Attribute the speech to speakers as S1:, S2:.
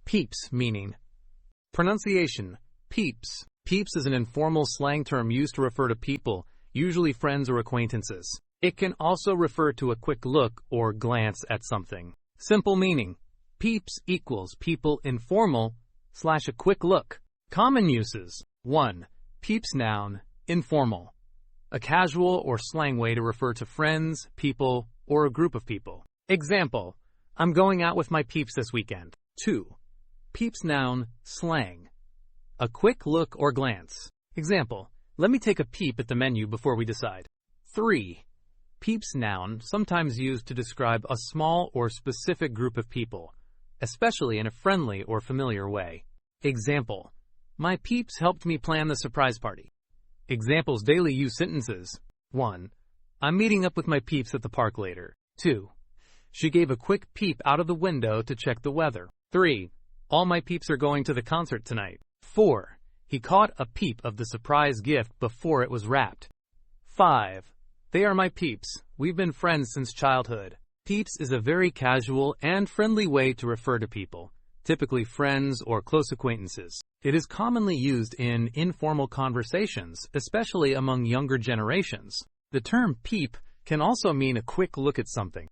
S1: Peeps meaning. Pronunciation: peeps. Peeps is an informal slang term used to refer to people, usually friends or acquaintances. It can also refer to a quick look or glance at something. Simple meaning: peeps equals people informal / a quick look. Common uses: 1. Peeps noun, informal. A casual or slang way to refer to friends, people, or a group of people. Example: I'm going out with my peeps this weekend. 2. Peeps noun, slang. A quick look or glance. Example: let me take a peep at the menu before we decide. 3. Peeps noun, sometimes used to describe a small or specific group of people, especially in a friendly or familiar way. Example: my peeps helped me plan the surprise party. Examples daily use sentences. 1. I'm meeting up with my peeps at the park later. 2. She gave a quick peep out of the window to check the weather. 3. All my peeps are going to the concert tonight. 4. He caught a peep of the surprise gift before it was wrapped. 5. They are my peeps. We've been friends since childhood. Peeps is a very casual and friendly way to refer to people, typically friends or close acquaintances. It is commonly used in informal conversations, especially among younger generations. The term peep can also mean a quick look at something.